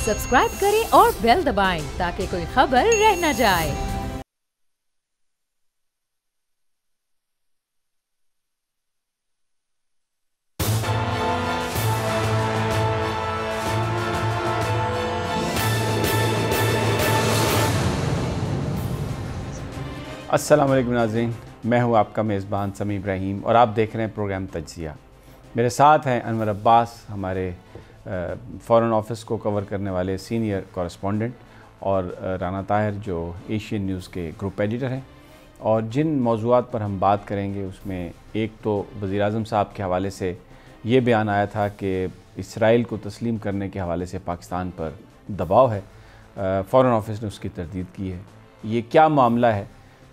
Subscribe करें और bell दबाएं ताकि कोई खबर रह न जाए। अस्सलाम वालेकुम नाज़रीन, मैं हूं आपका मेज़बान समी इब्राहिम और आप देख रहे हैं प्रोग्राम तज्ज़िया। मेरे साथ हैं अनवर अब्बास, हमारे फ़ॉरेन ऑफिस को कवर करने वाले सीनियर कॉरेस्पॉन्डेंट, और राना ताहिर जो एशियन न्यूज़ के ग्रुप एडिटर हैं। और जिन मौज़ूआत पर हम बात करेंगे उसमें एक तो वज़ीर-ए-आज़म साहब के हवाले से ये बयान आया था कि इसराइल को तस्लीम करने के हवाले से पाकिस्तान पर दबाव है। फ़ॉरेन ऑफिस ने उसकी तरदीद की है। ये क्या मामला है,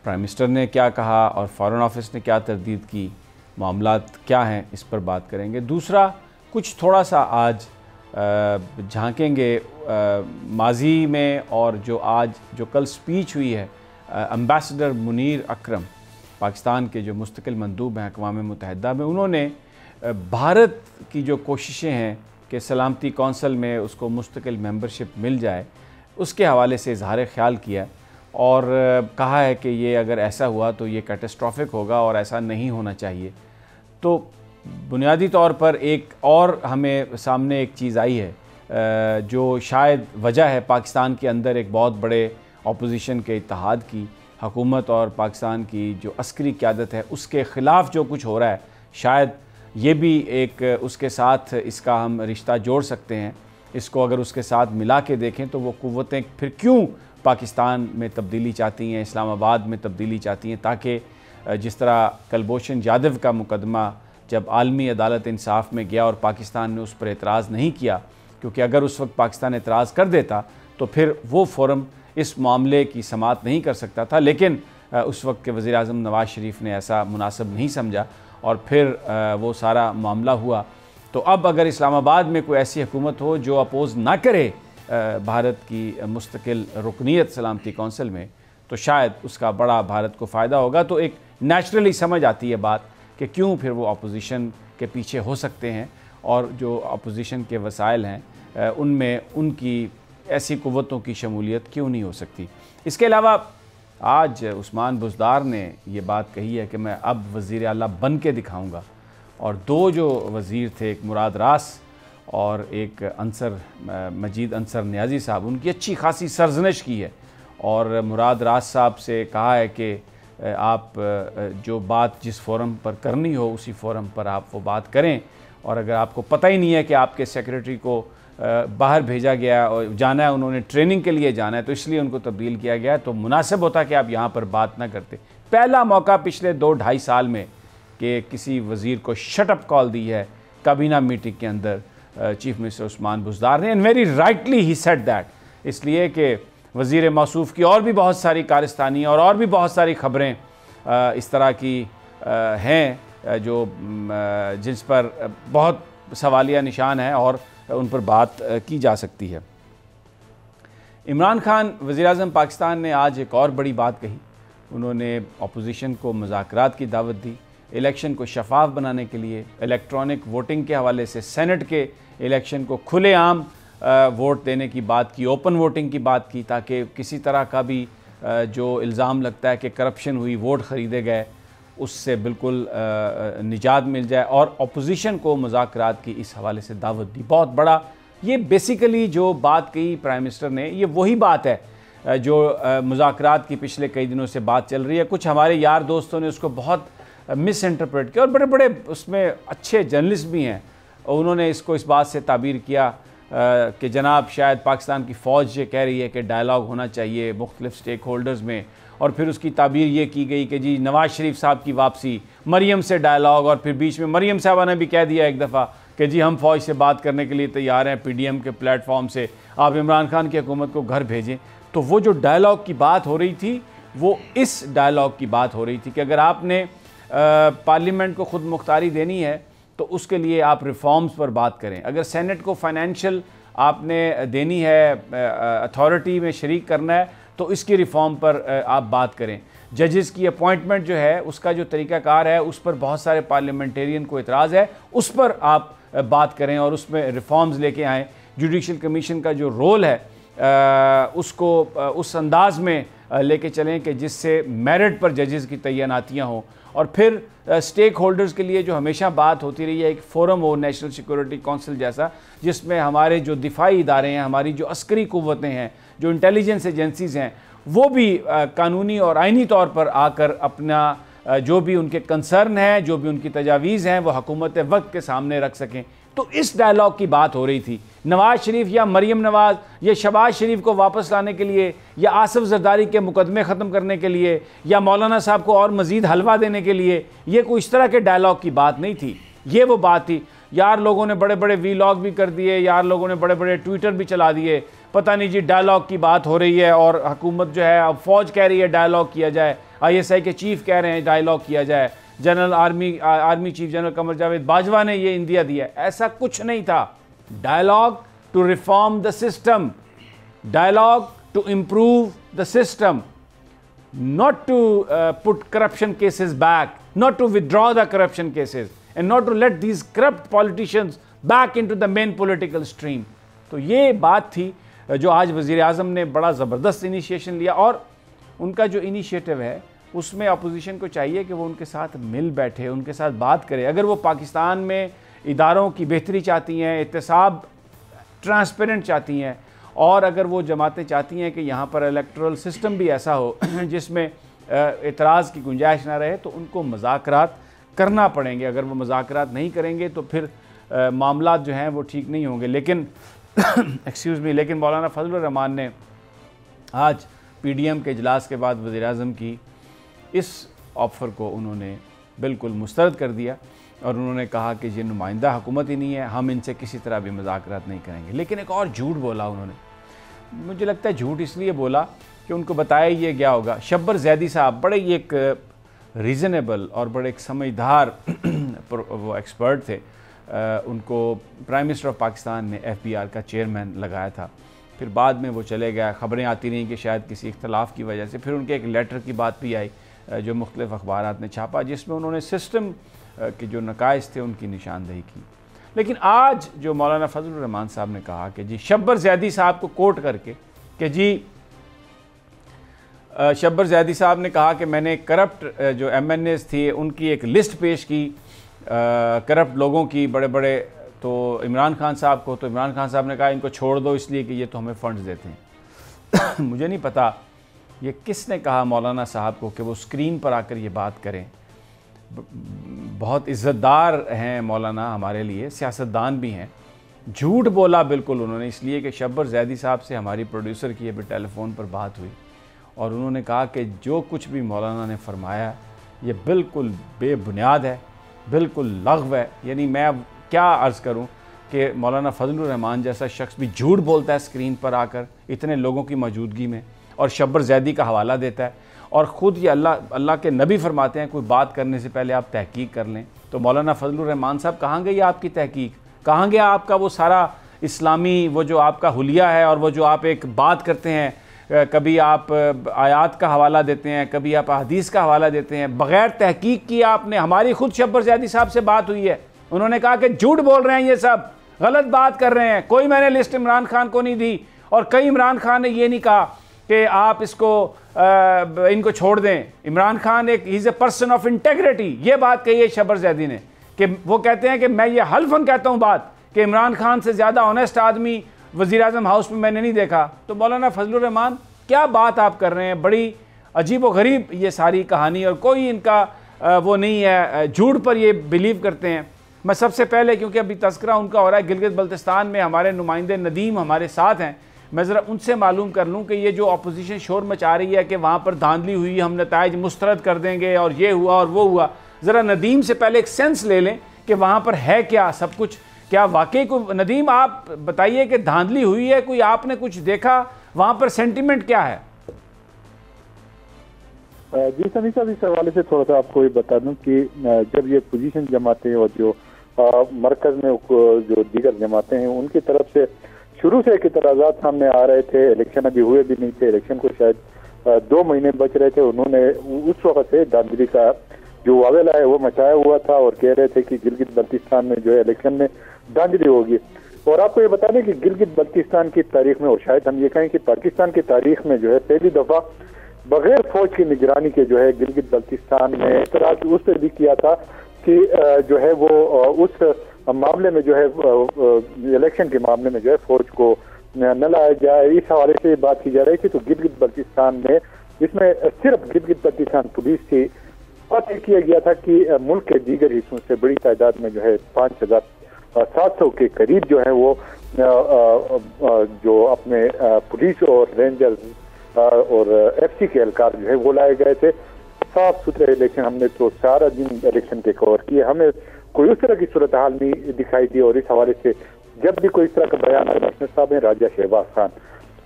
प्राइम मिनिस्टर ने क्या कहा और फ़ॉरेन ऑफिस ने क्या तरदीद की, मामलात क्या हैं, इस पर बात करेंगे। दूसरा, कुछ थोड़ा सा आज झांकेंगे माजी में, और जो कल स्पीच हुई है एम्बेसडर मुनीर अकरम, पाकिस्तान के जो मुस्तकिल मंदूब हैं अक़वाम मुत्तहिदा में, उन्होंने भारत की जो कोशिशें हैं कि सलामती कौंसिल में उसको मुस्तकिल मेंबरशिप मिल जाए, उसके हवाले से इज़हार ख़्याल किया और कहा है कि ये अगर ऐसा हुआ तो ये कैटास्ट्रॉफिक होगा और ऐसा नहीं होना चाहिए। तो बुनियादी तौर पर एक और हमें सामने एक चीज़ आई है जो शायद वजह है पाकिस्तान के अंदर एक बहुत बड़े अपोजिशन के इत्तेहाद की, हुकूमत और पाकिस्तान की जो अस्करी क़यादत है उसके ख़िलाफ़ जो कुछ हो रहा है, शायद ये भी एक उसके साथ इसका हम रिश्ता जोड़ सकते हैं। इसको अगर उसके साथ मिला के देखें तो वो क़ुव्वतें फिर क्यों पाकिस्तान में तब्दीली चाहती हैं, इस्लामाबाद में तब्दीली चाहती हैं, ताकि जिस तरह कुलभूषण जाधव का मुकदमा जब आलमी अदालत इंसाफ में गया और पाकिस्तान ने उस पर एतराज़ नहीं किया, क्योंकि अगर उस वक्त पाकिस्तान एतराज़ कर देता तो फिर वो फोरम इस मामले की समाअत नहीं कर सकता था, लेकिन उस वक्त के वज़ीर-ए-आज़म नवाज़ शरीफ ने ऐसा मुनासिब नहीं समझा और फिर वो सारा मामला हुआ। तो अब अगर इस्लामाबाद में कोई ऐसी हुकूमत हो जो अपोज़ ना करे भारत की मुस्तकिल रुकनीत सलामती कौंसिल में, तो शायद उसका बड़ा भारत को फ़ायदा होगा। तो एक नेचुरली समझ आती है बात कि क्यों फिर वो अपोजिशन के पीछे हो सकते हैं, और जो अपोजिशन के वसाइल हैं उनमें उनकी ऐसी क़ुव्वतों की शमूलियत क्यों नहीं हो सकती। इसके अलावा आज उस्मान बुज़दार ने ये बात कही है कि मैं अब वज़ीर आला बन के दिखाऊँगा, और दो जो वज़ीर थे, एक मुराद रास और एक अंसर मजीद अंसर नियाज़ी साहब, उनकी अच्छी खासी सरजनश की है और मुराद रास साहब से कहा है कि आप जो बात जिस फोरम पर करनी हो उसी फोरम पर आप वो बात करें, और अगर आपको पता ही नहीं है कि आपके सेक्रेटरी को बाहर भेजा गया और जाना है, उन्होंने ट्रेनिंग के लिए जाना है तो इसलिए उनको तब्दील किया गया, तो मुनासिब होता कि आप यहाँ पर बात ना करते। पहला मौका पिछले 2-2.5 साल में कि किसी वज़ीर को शटअप कॉल दी है काबीना मीटिंग के अंदर चीफ मिनिस्टर उस्मान बुज़दार ने, and very rightly he said that, इसलिए कि वज़ीर मौसूफ़ की और भी बहुत सारी कारस्तानी और भी बहुत सारी ख़बरें इस तरह की हैं जो जिस पर बहुत सवालिया निशान है और उन पर बात की जा सकती है। इमरान खान वज़ीर-ए-आज़म पाकिस्तान ने आज एक और बड़ी बात कही। उन्होंने अपोजिशन को मुज़ाकरात की दावत दी, इलेक्शन को शफाफ बनाने के लिए, इलेक्ट्रॉनिक वोटिंग के हवाले से सेनेट के इलेक्शन को खुलेआम वोट देने की बात की, ओपन वोटिंग की बात की, ताकि किसी तरह का भी जो इल्ज़ाम लगता है कि करप्शन हुई, वोट ख़रीदे गए, उससे बिल्कुल निजात मिल जाए, और अपोजिशन को मुज़ाकरात की इस हवाले से दावत दी। बहुत बड़ा ये बेसिकली जो बात कही प्राइम मिनिस्टर ने, ये वही बात है जो मुज़ाकरात की पिछले कई दिनों से बात चल रही है। कुछ हमारे यार दोस्तों ने उसको बहुत मिस इंटरप्रेट किया, और बड़े बड़े उसमें अच्छे जर्नलिस्ट भी हैं, और उन्होंने इसको इस बात से ताबीर किया कि जनाब शायद पाकिस्तान की फ़ौज ये कह रही है कि डायलॉग होना चाहिए मुख्तलिफ़ स्टेक होल्डर्स में, और फिर उसकी ताबीर ये की गई कि जी नवाज़ शरीफ साहब की वापसी, मरीम से डायलॉग, और फिर बीच में मरीम साहबा ने भी कह दिया एक दफ़ा कि जी हम फ़ौज से बात करने के लिए तैयार हैं, PDM के प्लेटफॉर्म से आप इमरान खान की हुकूमत को घर भेजें। तो वो जो डायलॉग की बात हो रही थी वो इस डायलॉग की बात हो रही थी कि अगर आपने पार्लियामेंट को ख़ुद मुख्तारी देनी है तो उसके लिए आप रिफॉर्म्स पर बात करें। अगर सेनेट को फाइनेंशियल आपने देनी है, अथॉरिटी में शरीक करना है, तो इसकी रिफॉर्म पर आप बात करें। जजेस की अपॉइंटमेंट जो है उसका जो तरीक़ाकार है उस पर बहुत सारे पार्लियामेंटेरियन को इतराज़ है, उस पर आप बात करें और उसमें रिफॉर्म्स लेके आएँ। जुडिशल कमीशन का जो रोल है उसको उस अंदाज में लेके चलें कि जिससे मेरिट पर जजेस की तैनातियाँ हों, और फिर स्टेक होल्डर्स के लिए जो हमेशा बात होती रही है, एक फोरम हो नेशनल सिक्योरिटी काउंसिल जैसा, जिसमें हमारे जो दिफाई इदारे हैं, हमारी जो अस्करी कुव्वतें हैं, जो इंटेलिजेंस एजेंसीज़ हैं, वो भी कानूनी और आइनी तौर पर आकर अपना जो भी उनके कंसर्न है, जो भी उनकी तजावीज़ हैं, वो हुकूमत वक्त के सामने रख सकें। तो इस डायलॉग की बात हो रही थी। नवाज शरीफ या मरीम नवाज या शहबाज शरीफ को वापस लाने के लिए, या आसिफ जरदारी के मुकदमे ख़त्म करने के लिए, या मौलाना साहब को और मज़ीद हलवा देने के लिए, ये कोई इस तरह के डायलॉग की बात नहीं थी। ये वो बात थी, यार लोगों ने बड़े बड़े वीलॉग भी कर दिए, यार लोगों ने बड़े बड़े ट्विटर भी चला दिए, पता नहीं जी डायलॉग की बात हो रही है, और हुकूमत जो है अब फ़ौज कह रही है डायलॉग किया जाए, ISI के चीफ कह रहे हैं डायलॉग किया जाए, general army chief general Qamar Javed Bajwa ने ये इंदिया दिया। ऐसा कुछ नहीं था। Dialogue to reform the system, dialogue to improve the system, not to put corruption cases back, not to withdraw the corruption cases, and not to let these corrupt politicians back into the main political stream. तो ये बात थी जो आज वज़ीर आज़म ने बड़ा ज़बरदस्त इनिशिएशन लिया, और उनका जो इनिशिएटिव है उसमें अपोजिशन को चाहिए कि वो उनके साथ मिल बैठे, उनके साथ बात करे। अगर वो पाकिस्तान में इदारों की बेहतरी चाहती हैं, एहतसाब ट्रांसपेरेंट चाहती हैं, और अगर वो जमातें चाहती हैं कि यहाँ पर इलेक्टोरल सिस्टम भी ऐसा हो जिसमें एतराज़ की गुंजाइश ना रहे, तो उनको मुज़ाकरात करना पड़ेंगे। अगर वो मुज़ाकरात नहीं करेंगे तो फिर मामलात जो हैं वो ठीक नहीं होंगे। लेकिन एक्सक्यूज़ मी, लेकिन मौलाना फजलुर रहमान ने आज PDM के इजलास के बाद वज़ीर आज़म की इस ऑफ़र को उन्होंने बिल्कुल मुस्तरद कर दिया, और उन्होंने कहा कि ये नुमाइंदा हुकूमत ही नहीं है, हम इनसे किसी तरह भी मुज़ाकरात नहीं करेंगे। लेकिन एक और झूठ बोला उन्होंने, मुझे लगता है झूठ इसलिए बोला कि उनको बताया ये गया होगा। शब्बर जैदी साहब बड़े ही एक रीज़नेबल और बड़े एक समझदार वो एक्सपर्ट थे, उनको प्राइम मिनिस्टर ऑफ पाकिस्तान ने FBR का चेयरमैन लगाया था। फिर बाद में वो चले गया, ख़बरें आती रहीं कि शायद किसी इख्तलाफ की वजह से। फिर उनके एक लेटर की बात भी आई जो मुख्तलिफ़ अखबारात ने छापा, जिसमें उन्होंने सिस्टम के जो नकाइस थे उनकी निशानदेही की। लेकिन आज जो मौलाना फजलुर रहमान साहब ने कहा कि जी शब्बर जैदी साहब को कोट करके कि जी शब्बर जैदी साहब ने कहा कि मैंने करप्ट जो MNAs थे उनकी एक लिस्ट पेश की, करप्ट लोगों की, बड़े बड़े, तो इमरान खान साहब को, तो इमरान खान साहब ने कहा इनको छोड़ दो इसलिए कि ये तो हमें फ़ंड्स देते हैं। मुझे नहीं पता ये किसने कहा मौलाना साहब को कि वो स्क्रीन पर आकर ये बात करें। बहुत इज़्ज़तदार हैं मौलाना हमारे लिए, सियासतदान भी हैं। झूठ बोला बिल्कुल उन्होंने, इसलिए कि शब्बर जैदी साहब से हमारी प्रोड्यूसर की अभी टेलीफोन पर बात हुई, और उन्होंने कहा कि जो कुछ भी मौलाना ने फरमाया ये बिल्कुल बेबुनियाद है, बिल्कुल लग़्व है। यानी मैं अब क्या अर्ज़ करूं कि मौलाना फजलुर रहमान जैसा शख्स भी झूठ बोलता है स्क्रीन पर आकर इतने लोगों की मौजूदगी में, और शब्बर जैदी का हवाला देता है, और ख़ुद ये अल्लाह के नबी फरमाते हैं कोई बात करने से पहले आप तहकीक कर लें। तो मौलाना फजलुर रहमान साहब कहाँ गई आपकी तहकीक, कहाँ गया आपका वो सारा इस्लामी वो जो आपका हुलिया है, और वो जो आप एक बात करते हैं, कभी आप आयात का हवाला देते हैं, कभी आप हदीस का हवाला देते हैं, बग़ैर तहकीक की आपने। हमारी खुद शब्बर जैदी साहब से बात हुई है, उन्होंने कहा कि झूठ बोल रहे हैं, ये सब गलत बात कर रहे हैं, कोई मैंने लिस्ट इमरान खान को नहीं दी, और कई इमरान खान ने ये नहीं कहा कि आप इसको इनको छोड़ दें। इमरान खान एक he is a person of integrity, ये बात कही है शब्बर जैदी ने, कि वो कहते हैं कि मैं ये हल्फन कहता हूँ बात कि इमरान खान से ज़्यादा ऑनेस्ट आदमी वज़ीर आज़म हाउस में मैंने नहीं देखा। तो मौलाना फजलुर रहमान क्या बात आप कर रहे हैं, बड़ी अजीब व गरीब ये सारी कहानी, और कोई इनका वो नहीं है, झूठ पर ये बिलीव करते हैं। मैं सबसे पहले, क्योंकि अभी तस्करा उनका हो रहा है, गिलगित बल्तिस्तान में हमारे नुमाइंदे नदीम हमारे साथ हैं, मैं ज़रा उनसे मालूम कर लूँ कि ये जो अपोजिशन शोर मचा रही है कि वहाँ पर धांधली हुई, हम नताइज मुस्तरद कर देंगे और ये हुआ और वो हुआ, ज़रा नदीम से पहले एक सेंस ले लें कि वहाँ पर है क्या सब कुछ, क्या वाकई को। नदीम आप बताइए कि धांधली हुई है, कोई आपने कुछ देखा, वहाँ पर सेंटिमेंट क्या है? जी सनी साहब, इस हवाले से थोड़ा सा आपको ये बता दूं कि जब ये पोजीशन जमाते हैं और जो मरकज में जो दीगर जमाते हैं उनकी तरफ से शुरू से एक इतराज़ात सामने आ रहे थे। इलेक्शन अभी हुए भी नहीं थे, इलेक्शन को शायद 2 महीने बच रहे थे। उन्होंने उस वक्त से धांधली का जो वावेला है वो मचाया हुआ था और कह रहे थे कि गिलगित बल्तिस्तान में जो है इलेक्शन में धांधली होगी। और आपको ये बता दें कि गिलगित बल्तिस्तान की तारीख में, और शायद हम ये कहें कि पाकिस्तान की तारीख में जो है पहली दफा बगैर फौज की निगरानी के जो है गिलगित बल्तिस्तान में इतराज उस पर भी किया था कि जो है वो उस मामले में जो है इलेक्शन के मामले में जो है फौज को न लाया जाए। इस हवाले से बात की जा रही थी। तो गिलगित बल्तिस्तान में इसमें सिर्फ गिलगित बल्तिस्तान पुलिस की तय किया गया था कि मुल्क के दीगर हिस्सों से बड़ी तादाद में जो है 5700 के करीब जो है वो जो अपने पुलिस और रेंजर्स और एफसी के एहलकार जो है वो लाए गए थे। साफ सुथरे इलेक्शन, हमने तो सारा दिन इलेक्शन के कवर किए, हमें कोई उस तरह की सूरत हाल नहीं दिखाई दी। और इस हवाले से जब भी कोई इस तरह का बयान आया, साहब हैं राजा शहबाज खान,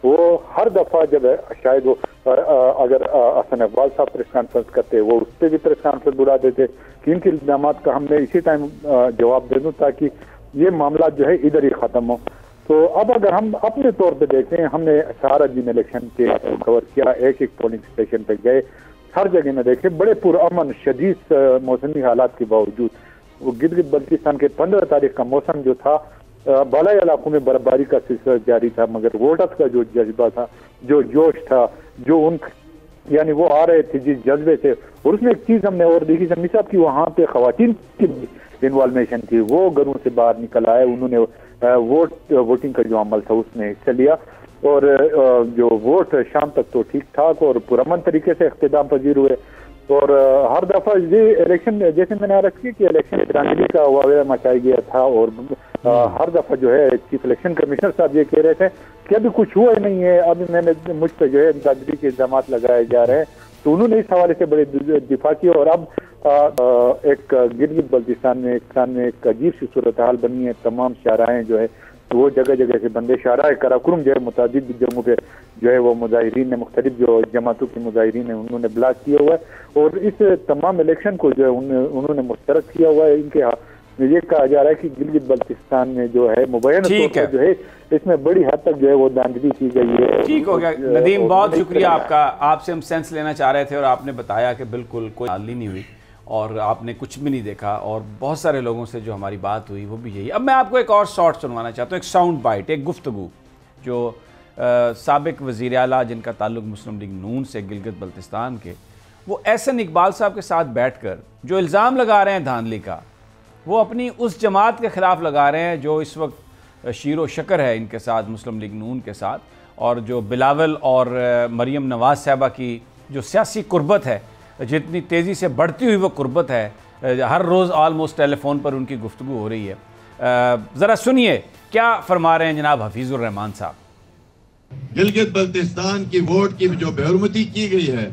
वो हर दफा जब शायद वो अगर हसन इकबाल साहब प्रेस कॉन्फ्रेंस करते वो उस पर भी प्रेस कॉन्फ्रेंस बुला देते कि इनके इल्जाम का हमने इसी टाइम जवाब दे दूं ताकि ये मामला जो है इधर ही खत्म हो। तो अब अगर हम अपने तौर पे देखें, हमने सारा दिन इलेक्शन के कवर किया, एक एक पोलिंग स्टेशन पे गए, हर जगह में देखे बड़े पुरअमन शदीद मौसमी हालात के बावजूद वो गिलगित बल्तिस्तान के 15 तारीख का मौसम जो था, बालाई इलाकों में बर्फबारी का सिलसिला जारी था, मगर वोटर्स का जो जज्बा था, जो जोश था, जो उन यानी वो आ रहे थे जिस जज्बे से। और उसमें एक चीज हमने और देखी शमी साहब की वहाँ पे खवातीन की इन्वॉल्वेशन थी, वो घरों से बाहर निकल आए, उन्होंने वोटिंग का जो अमल था उसमें हिस्सा लिया और जो वोट शाम तक तो ठीक ठाक और पुरअमन तरीके से इख्तिताम पजीर हुए। और हर दफा ये इलेक्शन, जैसे मैंने अर्ज की कि इलेक्शन धांधली का वाक़या मचाया गया था और हर दफा जो है चीफ इलेक्शन कमिश्नर साहब ये कह रहे थे कि अभी कुछ हुआ ही नहीं है, अभी मैंने मुझ पर जो है धांधली के इल्जाम लगाए जा रहे हैं। तो उन्होंने इस हवाले से बड़े दिफा किया। और अब एक गिलगित बल्तिस्तान में एक अजीब सी सूरत हाल बनी है। तमाम शाहराएं जो है वो जगह जगह से बंदे, शाहराए कराकुरम जो है मुतादिद जगहों पे जो है वो मुजाहिरीन ने, मुख्तलिफ जो जमातों के मुजाहिरीन ने उन्होंने ब्लॉक किया हुआ है और इस तमाम इलेक्शन को जो है उन्होंने मुस्तरद किया हुआ है। इनके ये कहा जा रहा है कि गिलगित बल्तिस्तान में जो है मुबैन तौर पर जो है इसमें बड़ी हद तक जो है वो धांधली की गई है। ठीक हो गया नदीम, बहुत शुक्रिया आपका। आपसे हम सेंस लेना चाह रहे थे और आपने बताया कि बिल्कुल कोई धांधली नहीं हुई और आपने कुछ भी नहीं देखा। और बहुत सारे लोगों से जो हमारी बात हुई वो भी यही। अब मैं आपको एक और शॉर्ट सुनवाना चाहता हूँ, एक साउंड बाइट, एक गुफ्तगू जो साबिक वज़ीर आला जिनका ताल्लुक मुस्लिम लीग नून से गिलगित बल्तिस्तान के, वो एहसन इकबाल साहब के साथ बैठकर जो इल्ज़ाम लगा रहे हैं धांधली का, वो अपनी उस जमात के ख़िलाफ़ लगा रहे हैं जो इस वक्त शीरो शकर है इनके साथ, मुस्लिम लीग नून के साथ, और जो बिलावल और मरियम नवाज साहबा की जो सियासी कुर्बत है, जितनी तेज़ी से बढ़ती हुई वो कुर्बत है, हर रोज़ आलमोस्ट टेलीफोन पर उनकी गुफ्तगू हो रही है। ज़रा सुनिए क्या फरमा रहे हैं जनाब हफीजुर रहमान साहब। गिलगित बल्तिस्तान की वोट की जो बेहुरमती की गई है,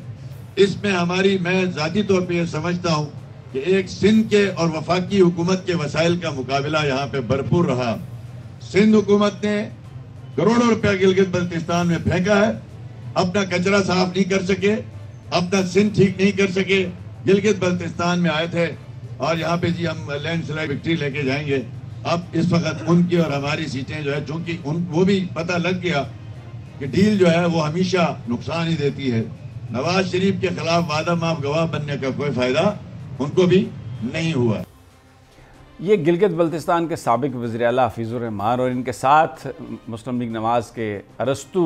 इसमें हमारी, मैं ज़ाती तौर पर यह समझता हूँ कि एक सिंध के और वफाकी हुकूमत के वसाइल का मुकाबला यहाँ पे भरपूर रहा। सिंध हुकूमत ने करोड़ों रुपया गिलगित बल्तिस्तान में फेंका है, अपना कचरा साफ नहीं कर सके, अपना सिंध ठीक नहीं कर सके। गिलगित बल्तिस्तान में आए थे और यहाँ पे जी हम लैंडस्लाइड विक्ट्री लेके जाएंगे। अब इस वक्त उनकी और हमारी सीटें जो है, चूंकि वो भी पता लग गया कि डील जो है वो हमेशा नुकसान ही देती है। नवाज शरीफ के खिलाफ वादा माफ गवाह बनने का कोई फायदा उनको भी नहीं हुआ। ये गिलगित बल्तिस्तान के साबिक वज़ीर आला हफीजुर रहमान और इनके साथ मुस्लिम लीग नवाज़ के अरस्तू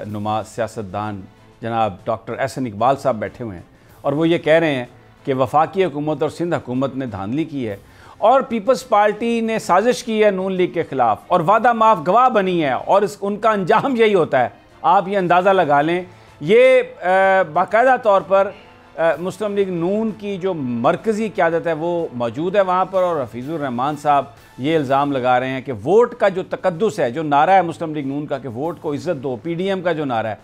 नुमा सियासतदान जनाब डॉक्टर एहसन इकबाल साहब बैठे हुए हैं और वो ये कह रहे हैं कि वफाकी हुकूमत और सिंध हुकूमत ने धांधली की है और पीपल्स पार्टी ने साजिश की है नून लीग के ख़िलाफ़ और वादा माफ गवाह बनी है और उनका अंजाम यही होता है। आप ये अंदाज़ा लगा लें, ये बाकायदा तौर पर मुस्लिम लीग नून की जो मरकज़ी क़यादत है वो मौजूद है वहाँ पर और हफीजुर रहमान साहब ये इल्ज़ाम लगा रहे हैं कि वोट का जो तकद्दुस है, जो नारा है मुस्लिम लीग नून का कि वोट को इज़्ज़त दो, PDM का जो नारा है,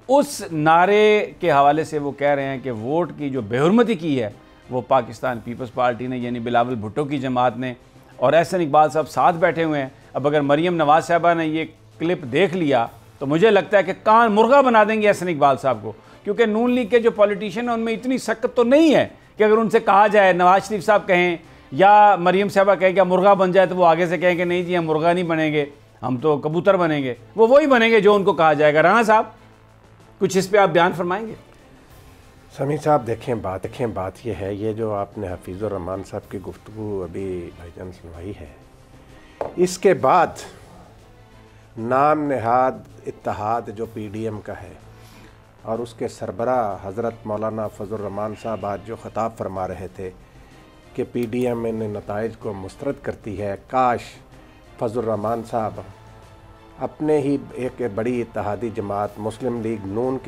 उस नारे के हवाले से वो कह रहे हैं कि वोट की जो बेहुरमती की है वो पाकिस्तान पीपल्स पार्टी ने, यानी बिलावल भुट्टो की जमात ने, और एहसन इकबाल साहब साथ बैठे हुए हैं। अब अगर मरियम नवाज साहबा ने ये क्लिप देख लिया तो मुझे लगता है कि कान मुर्गा बना देंगे एहसन इकबाल साहब को, क्योंकि नून लीग के जो पॉलिटिशियन हैं उनमें इतनी सख्त तो नहीं है कि अगर उनसे कहा जाए, नवाज शरीफ साहब कहें या मरियम साहबा कहें कि मुर्गा बन जाए, तो वो आगे से कहें कि नहीं जी हम मुर्गा नहीं बनेंगे, हम तो कबूतर बनेंगे। वो वही बनेंगे जो उनको कहा जाएगा। राणा साहब कुछ इस पर आप बयान फरमाएंगे? समी साहब देखें बात ये है, ये जो आपने हफीजुर रहमान साहब की गुफ्तगू अभी भाईजान सुनवाई है, इसके बाद नाम नहाद इत्तेहाद जो PDM का है और उसके सरबरा हज़रत मौलाना फजल रहमान साहब आज जो ख़िताब फरमा रहे थे कि PDM इन नताइज को मुस्तरद करती है, काश फजल रहमान साहब अपने ही एक बड़ी इत्तेहादी जमात मुस्लिम लीग नून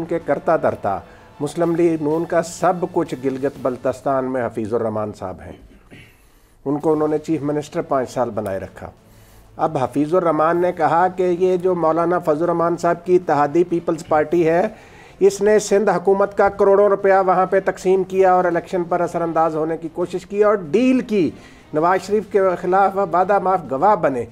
के करता धरता, मुस्लिम लीग नून का सब कुछ गिलगित बल्तिस्तान में हफीज़ुर रहमान साहब हैं, उनको उन्होंने चीफ मिनिस्टर 5 साल बनाए रखा। अब हफीज़ुर रहमान ने कहा कि ये जो मौलाना फजल रहमान साहब की इत्तेहादी पीपल्स पार्टी है, इसने सिंध हुकूमत का करोड़ों रुपया वहाँ पे तकसीम किया और इलेक्शन पर असरअंदाज होने की कोशिश की और डील की, नवाज शरीफ के ख़िलाफ़ वादा माफ़ गवाह बने।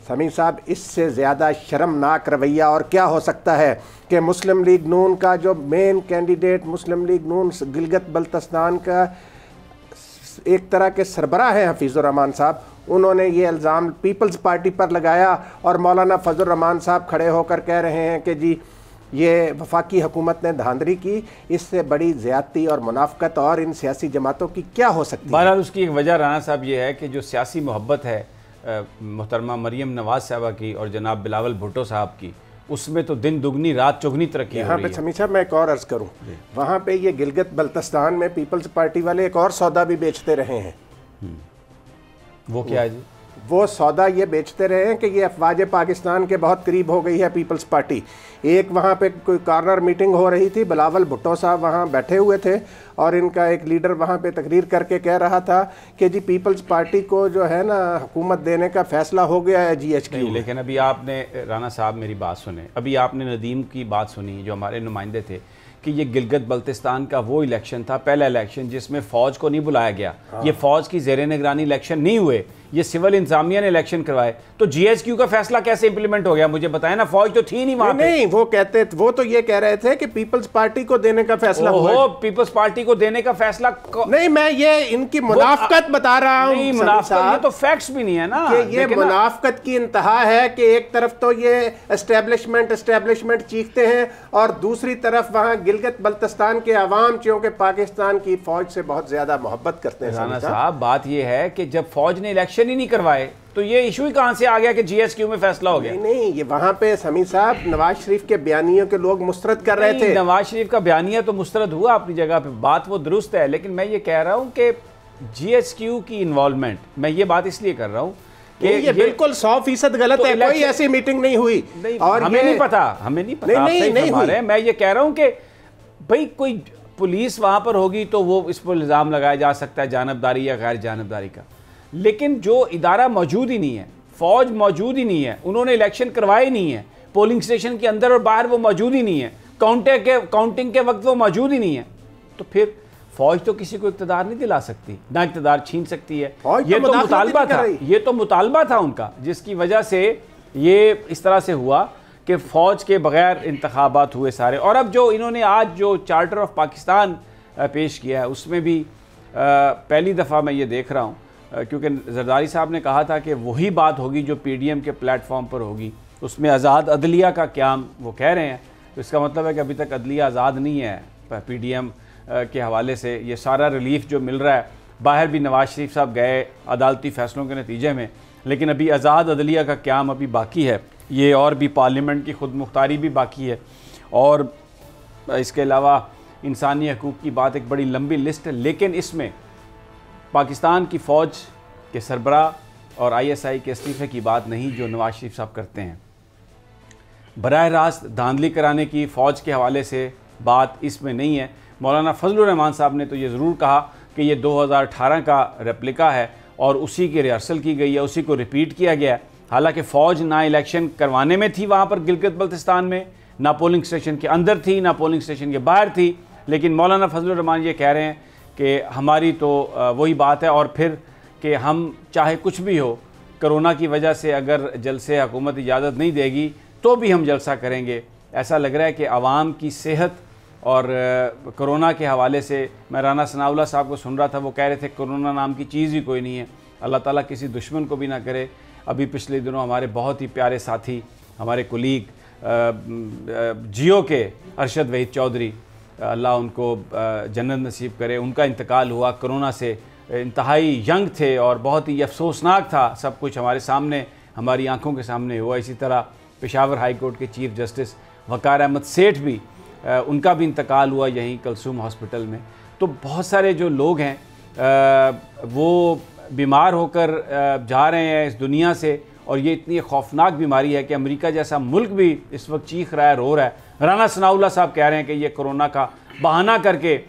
समी साहब, इससे ज़्यादा शर्मनाक रवैया और क्या हो सकता है कि मुस्लिम लीग नून का जो मेन कैंडिडेट मुस्लिम लीग नून गिलगित बल्तिस्तान का एक तरह के सरबराह है हफीज़ुर रहमान साहब, उन्होंने ये इल्ज़ाम पीपल्स पार्टी पर लगाया और मौलाना फजल रहमान साहब खड़े होकर कह रहे हैं कि जी ये वफाकी हुकूमत ने धांधली की। इससे बड़ी ज़्यादती और मुनाफ़कत और इन सियासी जमातों की क्या हो सकती है? बहरहाल उसकी एक वजह राना साहब ये है कि जो सियासी मोहब्बत है मोहतरमा मरियम नवाज़ साहबा की और जनाब बिलावल भुट्टो साहब की, उसमें तो दिन दुगनी रात चौगनी तरक्की हो रही है। यहाँ पे समी साहब मैं एक और अर्ज़ करूँ, वहाँ पे ये गिलगित बल्तिस्तान में पीपल्स पार्टी वाले एक और सौदा भी बेचते रहे हैं। वो क्या है जी? वो सौदा ये बेचते रहे हैं कि ये अफवाज पाकिस्तान के बहुत करीब हो गई है पीपल्स पार्टी। एक वहाँ पे कोई कॉर्नर मीटिंग हो रही थी, बिलावल भुट्टो साहब वहाँ बैठे हुए थे और इनका एक लीडर वहाँ पे तकरीर करके कह रहा था कि जी पीपल्स पार्टी को जो है ना हुकूमत देने का फैसला हो गया है GHQ। लेकिन अभी आपने राना साहब मेरी बात सुने, अभी आपने नदीम की बात सुनी जो हमारे नुमाइंदे थे कि ये गिलगित बल्तिस्तान का वो इलेक्शन था, पहला इलेक्शन जिसमें फ़ौज को नहीं बुलाया गया। ये फ़ौज की ज़ेर निगरानी इलेक्शन नहीं हुए, ये सिविल इंतजामिया ने इलेक्शन करवाए। तो GHQ का फैसला कैसे इंप्लीमेंट हो गया मुझे बताएं ना, फौज तो थी नहीं वहां पे। नहीं, वो तो ये कह रहे थे कि पीपल्स पार्टी को देने का फैसला हुआ। पीपल्स पार्टी को देने का फैसला नहीं, मैं ये इनकी मुनाफकत बता रहा हूँ। ये तो फैक्ट्स भी नहीं है ना कि ये मुनाफकत की इंतहा है कि एक तरफ तो ये एस्टेब्लिशमेंट चीखते हैं और दूसरी तरफ वहाँ गिलगित बल्तिस्तान के अवाम चूंकि पाकिस्तान की फौज से बहुत ज्यादा मोहब्बत करते हैं। राना साहब, बात ये है कि जब फौज ने इलेक्शन ही नहीं करवाए तो ये इशू ही कहां से आ गया कि GHQ में फैसला हो गया? नहीं, ये वहां पे समी साहब नवाज शरीफ के बयानियों के लोग मुस्तरद कर रहे थे। नवाज शरीफ का बयानिया तो मुस्तरद हुआ अपनी जगह पे, बात वो दुरुस्त है, लेकिन मैं ये कह रहा हूं कि GHQ की इन्वॉल्वमेंट, मैं ये बात इसलिए कर रहा हूं कि ये बिल्कुल 100% गलत तो है। कोई ऐसी मीटिंग नहीं हुई और हमें नहीं पता नहीं, मैं ये कह रहा हूं कि भाई कोई पुलिस वहां पर होगी तो वो इस पर इल्ज़ाम लगाया जा सकता है जानबदारी या गैर जानबदारी का, लेकिन जो इदारा मौजूद ही नहीं है, फौज मौजूद ही नहीं है, उन्होंने इलेक्शन करवाए ही नहीं है, पोलिंग स्टेशन के अंदर और बाहर वो मौजूद ही नहीं है, काउंटिंग के वक्त वो मौजूद ही नहीं है, तो फिर फौज तो किसी को इक़्तिदार नहीं दिला सकती, ना इक़्तिदार छीन सकती है। ये तो मुतालबा था, ये तो मुतालबा था उनका, जिसकी वजह से ये इस तरह से हुआ कि फ़ौज के बग़ैर इंतखाबात हुए सारे। और अब जो इन्होंने आज जो चार्टर ऑफ पाकिस्तान पेश किया है उसमें भी पहली दफ़ा मैं ये देख रहा हूँ, क्योंकि जरदारी साहब ने कहा था कि वही बात होगी जो PDM के प्लेटफॉर्म पर होगी, उसमें आज़ाद अदलिया का क़याम वो कह रहे हैं, तो इसका मतलब है कि अभी तक अदलिया आज़ाद नहीं है PDM के हवाले से। ये सारा रिलीफ जो मिल रहा है, बाहर भी नवाज शरीफ साहब गए अदालती फ़ैसलों के नतीजे में, लेकिन अभी आज़ाद अदलिया का क़याम अभी बाकी है ये, और भी पार्लियामेंट की खुद मुख्तारी भी बाकी है, और इसके अलावा इंसानी हकूक़ की बात एक बड़ी लंबी लिस्ट है। लेकिन इसमें पाकिस्तान की फ़ौज के सरबराह और ISI के इस्तीफ़े की बात नहीं जो नवाज शरीफ साहब करते हैं। बराह रास्त धांधली कराने की फ़ौज के हवाले से बात इसमें नहीं है। मौलाना फजलुर रहमान साहब ने तो ये ज़रूर कहा कि ये 2018 का रेप्लिका है और उसी की रिहर्सल की गई है, उसी को रिपीट किया गया है। हालांकि फ़ौज ना इलेक्शन करवाने में थी वहाँ पर गिलगित बल्तिस्तान में, ना पोलिंग स्टेशन के अंदर थी, ना पोलिंग स्टेशन के बाहर थी, लेकिन मौलाना फजलुर रहमान ये कह रहे हैं कि हमारी तो वही बात है, और फिर कि हम चाहे कुछ भी हो, कोरोना की वजह से अगर जलसे हुकूमत इजाज़त नहीं देगी तो भी हम जलसा करेंगे। ऐसा लग रहा है कि आवाम की सेहत और कोरोना के हवाले से, मैं राना सनाउल्लाह साहब को सुन रहा था, वो कह रहे थे कोरोना नाम की चीज़ ही कोई नहीं है, अल्लाह ताला किसी दुश्मन को भी ना करे। अभी पिछले दिनों हमारे बहुत ही प्यारे साथी, हमारे कुलीग जियो के अरशद वहीद चौधरी, अल्लाह उनको जन्नत नसीब करे, उनका इंतकाल हुआ कोरोना से। इंतहाई यंग थे और बहुत ही अफसोसनाक था सब कुछ हमारे सामने, हमारी आंखों के सामने हुआ। इसी तरह पेशावर हाई कोर्ट के चीफ जस्टिस वकार अहमद सेठ भी उनका भी इंतकाल हुआ यहीं कलसूम हॉस्पिटल में। तो बहुत सारे जो लोग हैं वो बीमार होकर जा रहे हैं इस दुनिया से, और ये इतनी खौफनाक बीमारी है कि अमेरिका जैसा मुल्क भी इस वक्त चीख रहा है, रो रहा है। राना सनाउल्लाह साहब कह रहे हैं कि ये कोरोना का बहाना करके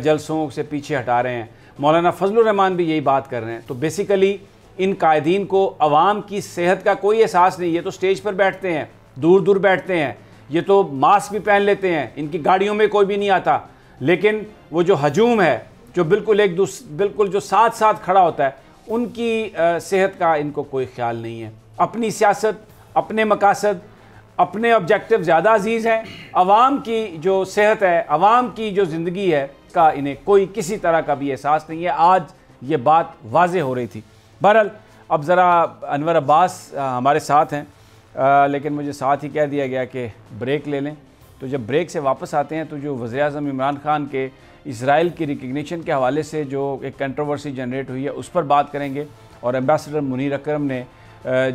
जलसों से पीछे हटा रहे हैं। मौलाना फजलुर रहमान भी यही बात कर रहे हैं। तो बेसिकली इन कायदीन को अवाम की सेहत का कोई एहसास नहीं। ये तो स्टेज पर बैठते हैं, दूर दूर बैठते हैं, ये तो मास्क भी पहन लेते हैं, इनकी गाड़ियों में कोई भी नहीं आता, लेकिन वो जो हजूम है, जो बिल्कुल जो साथ साथ खड़ा होता है, उनकी सेहत का इनको कोई ख्याल नहीं है। अपनी सियासत, अपने मकासद, अपने ऑब्जेक्टिव ज़्यादा अजीज़ हैं। अवाम की जो सेहत है, अवाम की जो ज़िंदगी है, का इन्हें कोई किसी तरह का भी एहसास नहीं है। आज ये बात वाज़े हो रही थी। बहरहाल अब ज़रा अनवर अब्बास हमारे साथ हैं, लेकिन मुझे साथ ही कह दिया गया कि ब्रेक ले लें। तो जब ब्रेक से वापस आते हैं तो जो वज़ीर-ए-आज़म इमरान खान के इसराइल की रिकग्निशन के हवाले से जो एक कंट्रोवर्सी जनरेट हुई है उस पर बात करेंगे। और एम्बेसडर मुनीर अकरम ने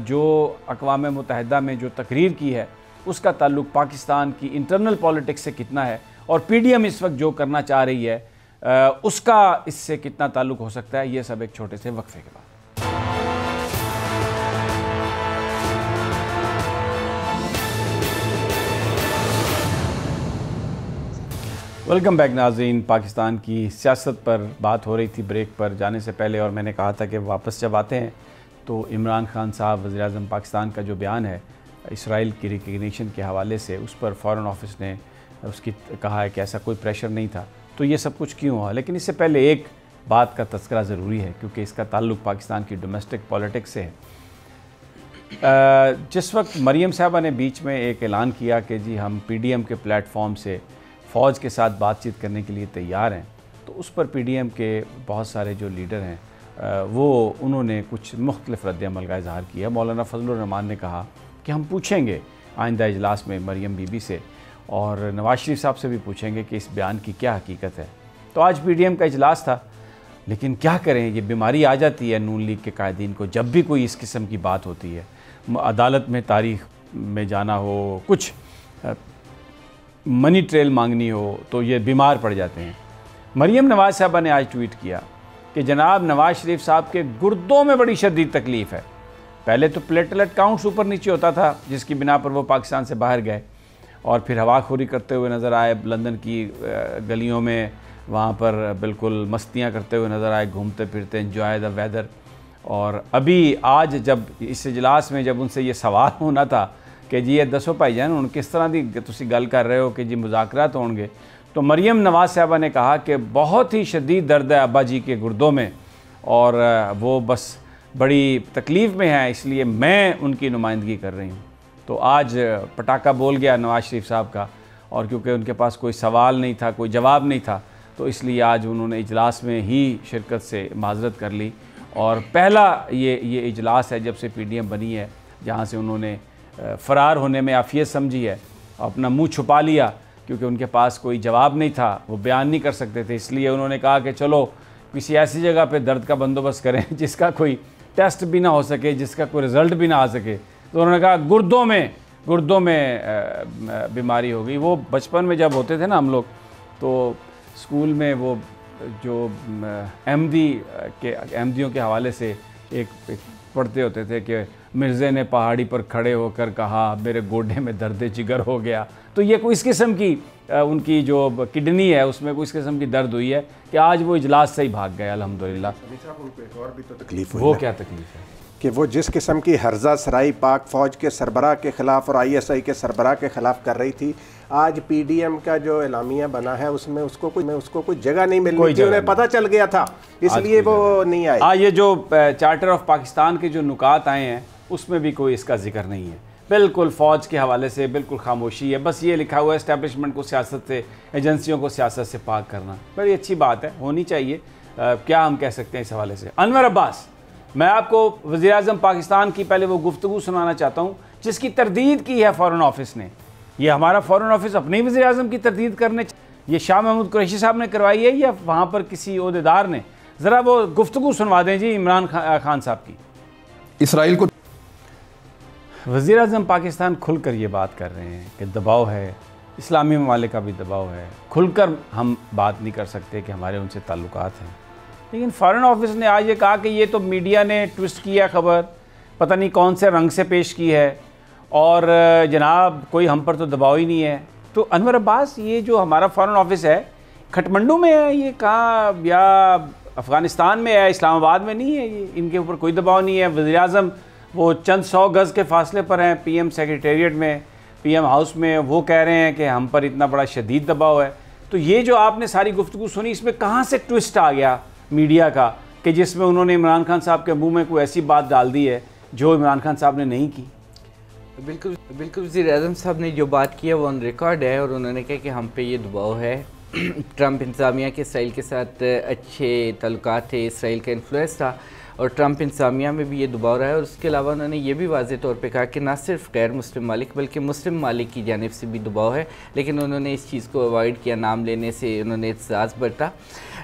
जो अक़वाम मुत्तहिदा में जो तकरीर की है उसका ताल्लुक़ पाकिस्तान की इंटरनल पॉलिटिक्स से कितना है, और PDM इस वक्त जो करना चाह रही है उसका इससे कितना ताल्लुक़ हो सकता है, ये सब एक छोटे से वक्फे के बाद। वेलकम बैक नाज़रीन। पाकिस्तान की सियासत पर बात हो रही थी ब्रेक पर जाने से पहले, और मैंने कहा था कि वापस जब आते हैं तो इमरान खान साहब वज़ीर-ए-आज़म पाकिस्तान का जो बयान है इसराइल की रिकग्निशन के हवाले से, उस पर फ़ॉरेन ऑफिस ने उसकी कहा है कि ऐसा कोई प्रेशर नहीं था। तो ये सब कुछ क्यों हुआ? लेकिन इससे पहले एक बात का तज़किरा ज़रूरी है, क्योंकि इसका ताल्लुक़ पाकिस्तान की डोमेस्टिक पॉलिटिक्स से है। जिस वक्त मरीम साहबा ने बीच में एक ऐलान किया कि जी हम PDM के प्लेटफॉर्म से फ़ौज के साथ बातचीत करने के लिए तैयार हैं, तो उस पर PDM के बहुत सारे जो लीडर हैं वो उन्होंने कुछ मुख्तलिफ़ रद्द-ए-अमल का इज़हार किया। मौलाना फजलुर रहमान ने कहा कि हम पूछेंगे आइंदा इजलास में मरीम बीबी से, और नवाज शरीफ साहब से भी पूछेंगे कि इस बयान की क्या हकीकत है। तो आज PDM का इजलास था, लेकिन क्या करें, ये बीमारी आ जाती है नून लीग के कायदीन को जब भी कोई इस किस्म की बात होती है। अदालत में तारीख में जाना हो, कुछ मनी ट्रेल मांगनी हो, तो ये बीमार पड़ जाते हैं। मरीम नवाज साहबा ने आज ट्वीट किया कि जनाब नवाज शरीफ साहब के गुर्दों में बड़ी शदीद तकलीफ़ है। पहले तो प्लेटलेट काउंट्स ऊपर नीचे होता था, जिसकी बिना पर वो पाकिस्तान से बाहर गए, और फिर हवाखोरी करते हुए नज़र आए लंदन की गलियों में, वहाँ पर बिल्कुल मस्तियाँ करते हुए नज़र आए, घूमते फिरते, एंजॉय द वेदर। और अभी आज जब इस इजलास में जब उनसे ये सवाल होना था कि जी ये दसो भाईजान हुण किस तरह की तुसी गल कर रहे हो कि जी मुज़ाकरात होंगे, तो मरीम नवाज साहबा ने कहा कि बहुत ही शदीद दर्द है अब्बा जी के गुर्दों में, और वो बस बड़ी तकलीफ़ में है, इसलिए मैं उनकी नुमाइंदगी कर रही हूँ। तो आज पटाखा बोल गया नवाज शरीफ साहब का, और क्योंकि उनके पास कोई सवाल नहीं था, कोई जवाब नहीं था, तो इसलिए आज उन्होंने इजलास में ही शिरकत से माजरत कर ली। और पहला ये इजलास है जब से PDM बनी है जहाँ से उन्होंने फ़रार होने में आफियत समझी है, अपना मुंह छुपा लिया, क्योंकि उनके पास कोई जवाब नहीं था, वो बयान नहीं कर सकते थे। इसलिए उन्होंने कहा कि चलो किसी ऐसी जगह पे दर्द का बंदोबस्त करें जिसका कोई टेस्ट भी ना हो सके, जिसका कोई रिज़ल्ट भी ना आ सके। तो उन्होंने कहा गुर्दों में बीमारी हो गई। वो बचपन में जब होते थे ना हम लोग, तो स्कूल में वो जो अहमदियों के हवाले से एक पढ़ते होते थे कि मिर्ज़े ने पहाड़ी पर खड़े होकर कहा मेरे गोडे में दर्द जिगर हो गया। तो ये कोई इस किस्म की उनकी जो किडनी है उसमें कोई इस किस्म की दर्द हुई है कि आज वो इजलास से ही भाग गए अल्हम्दुलिल्लाह। उनको एक और भी तो तकलीफ हुई। वो क्या तकलीफ है कि वो जिस किस्म की हर्जा सराई पाक फ़ौज के सरबराह के ख़िलाफ़ और ISI के सरबराह के ख़िलाफ़ कर रही थी, आज PDM का जो एलामिया बना है उसमें उसको कोई जगह नहीं मिलनी थी, उन्हें पता चल गया था, इसलिए वो नहीं आए। ये जो चार्टर ऑफ पाकिस्तान के जो नुकात आए हैं उसमें भी कोई इसका जिक्र नहीं है। बिल्कुल फ़ौज के हवाले से बिल्कुल खामोशी है, बस ये लिखा हुआ है इस्टेब्लिशमेंट को सियासत से, एजेंसियों को सियासत से पाक करना। बड़ी अच्छी बात है, होनी चाहिए। क्या हम कह सकते हैं इस हवाले से। अनवर अब्बास, मैं आपको वज़ीर-ए-आज़म पाकिस्तान की पहले वो गुफ्तगू सुनाना चाहता हूँ जिसकी तरदीद की है फ़ॉरेन ऑफिस ने। ये हमारा फ़ॉरेन ऑफिस अपने ही वज़ीर-ए-आज़म की तरदीद करने, ये शाह महमूद कुरैशी साहब ने करवाई है या वहाँ पर किसी ओहदेदार ने? ज़रा वो गुफ्तगू सुनवा दें जी इमरान खान साहब की। इसराइल को वज़ीर-ए-आज़म पाकिस्तान खुलकर ये बात कर रहे हैं कि दबाव है, इस्लामी ममालिक का भी दबाव है, खुलकर हम बात नहीं कर सकते कि हमारे उनसे ताल्लुकात हैं। लेकिन फ़ॉरेन ऑफिस ने आज ये कहा कि ये तो मीडिया ने ट्विस्ट किया खबर, पता नहीं कौन से रंग से पेश की है, और जनाब कोई हम पर तो दबाव ही नहीं है। तो अनवर अब्बास, ये जो हमारा फ़ॉरेन ऑफिस है खटमंडू में है, ये कहाँ, या अफ़गानिस्तान में है, इस्लामाबाद में नहीं है, ये इनके ऊपर कोई दबाव नहीं है। वज़ीर-ए-आज़म वो चंद 100 गज़ के फासले पर हैं पीएम सेक्रेटेरिएट में, पीएम हाउस में, वो कह रहे हैं कि हम पर इतना बड़ा शदीद दबाव है। तो ये जो आपने सारी गुफ्तगू सुनी, इसमें कहाँ से ट्विस्ट आ गया मीडिया का कि जिसमें उन्होंने इमरान खान साहब के मुंह में कोई ऐसी बात डाल दी है जो इमरान खान साहब ने नहीं की? बिल्कुल बिल्कुल, वज़ीर-ए-आज़म साहब ने जो बात की है वो ऑन रिकॉर्ड है, और उन्होंने कहा कि हम पे ये दबाव है। ट्रंप इंतज़ामिया के इसराइल के साथ अच्छे तल्लुकात थे, इसराइल का इन्फ्लुएंस था, और ट्रंप इंतज़ामिया में भी ये दबाव रहा है। और उसके अलावा उन्होंने ये भी वाज़ेह तौर पे कहा कि ना सिर्फ गैर मुस्लिम मालिक बल्कि मुस्लिम मालिक की जानिब से भी दबाव है, लेकिन उन्होंने इस चीज़ को अवॉइड किया, नाम लेने से उन्होंने एहतसास बरता।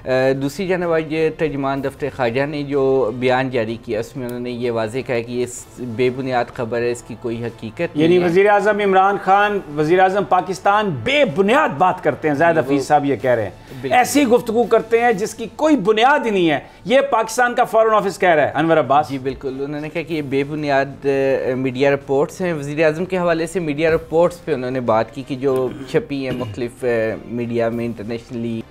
दूसरी जानब आज तर्जुमान दफ्तर ख़ारजा ने जो बयान जारी किया उसमें उन्होंने ये वाज़ेह कहा कि ये बेबुनियाद ख़बर है, इसकी कोई हकीकत नहीं है। यानी वज़ीर-ए-आज़म इमरान खान, वज़ीर-ए-आज़म पाकिस्तान बेबुनियाद बात करते हैं, ज़ाहिद हफीज़ साहब ये कह रहे हैं, ऐसी गुफ्तगू करते हैं जिसकी कोई बुनियाद ही नहीं है। ये पाकिस्तान का फ़ॉरेन ऑफिस कह रहा है अनवर अब्बास। जी बिल्कुल, उन्होंने कहा कि ये बेबुनियाद मीडिया रिपोर्ट्स हैं। वज़ीर-ए-आज़म के हवाले से मीडिया रिपोर्ट्स पे उन्होंने बात की कि जो छपी हैं मुख्तलिफ मीडिया में इंटरनेशनली।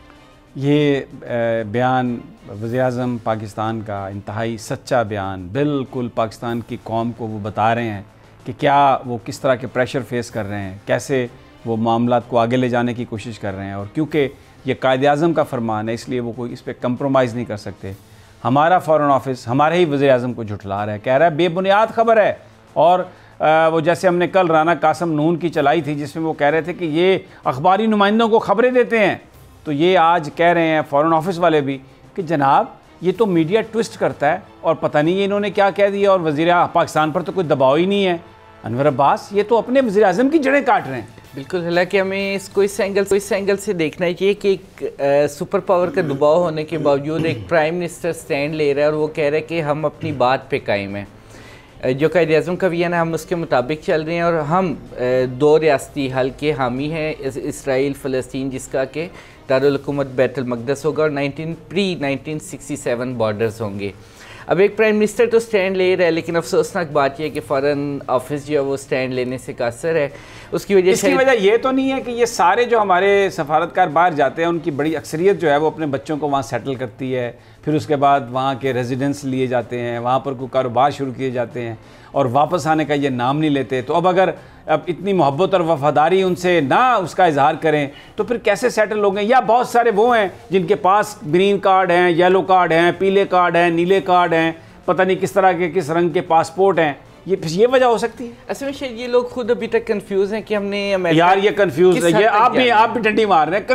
ये बयान वज़ीर-ए-आज़म पाकिस्तान का इंतहाई सच्चा बयान, बिल्कुल पाकिस्तान की कौम को वो बता रहे हैं कि क्या वो किस तरह के प्रेशर फेस कर रहे हैं, कैसे वो मामलात को आगे ले जाने की कोशिश कर रहे हैं। और क्योंकि ये कायद-ए-आज़म का फरमान है, इसलिए वो कोई इस पर कंप्रोमाइज़ नहीं कर सकते। हमारा फ़ॉरेन ऑफिस हमारे ही वज़ीर-ए-आज़म को झुठला रहा है, कह रहा है बेबुनियाद ख़बर है। और वो जैसे हमने कल राना कासम नून की चलाई थी जिसमें वो कह रहे थे कि ये अखबारी नुमाइंदों को ख़बरें देते हैं, तो ये आज कह रहे हैं फ़ॉरेन ऑफिस वाले भी कि जनाब ये तो मीडिया ट्विस्ट करता है और पता नहीं ये इन्होंने क्या कह दिया, और वज़ीर पाकिस्तान पर तो कोई दबाव ही नहीं है। अनवर अब्बास, ये तो अपने वज़ीर-ए-आज़म की जड़ें काट रहे हैं। बिल्कुल, हालांकि हमें इसको इस एंगल से देखना चाहिए कि एक सुपर पावर का दबाव होने के बावजूद एक प्राइम मिनिस्टर स्टैंड ले रहा है और वो कह रहा है कि हम अपनी बात पे कायम हैं। जो कायद-ए-आज़म का बयान है हम उसके मुताबिक चल रहे हैं, और हम 2 रियासती हल के हामी हैं, इसराइल फ़लस्तीन जिसका कि दारुल हुकूमत बैतुल मक़दस होगा, और 1967 बॉर्डर्स होंगे। अब एक प्राइम मिनिस्टर तो स्टैंड ले रहा है, लेकिन अफसोसनाक बात यह है कि फ़ॉरेन ऑफिस जो है वो स्टैंड लेने से कासर है। उसकी वजह ये तो नहीं है कि ये सारे जो हमारे सफारतकार बाहर जाते हैं उनकी बड़ी अक्सरियत जो है वो अपने बच्चों को वहाँ सेटल करती है, फिर उसके बाद वहाँ के रेजिडेंस लिए जाते हैं, वहाँ पर कोई कारोबार शुरू किए जाते हैं और वापस आने का ये नाम नहीं लेते। तो अब इतनी मोहब्बत और वफादारी उनसे ना उसका इजहार करें तो फिर कैसे सेटल होंगे? या बहुत सारे वो हैं जिनके पास ग्रीन कार्ड हैं, येलो कार्ड हैं, पीले कार्ड हैं, नीले कार्ड हैं, पता नहीं किस तरह के किस रंग के पासपोर्ट हैं। ये वजह हो सकती है। असल में शायद ये लोग खुद अभी तक कंफ्यूज हैं कि हमने यार ये कंफ्यूज है, ये आप भी डंडी मार रहे हैं।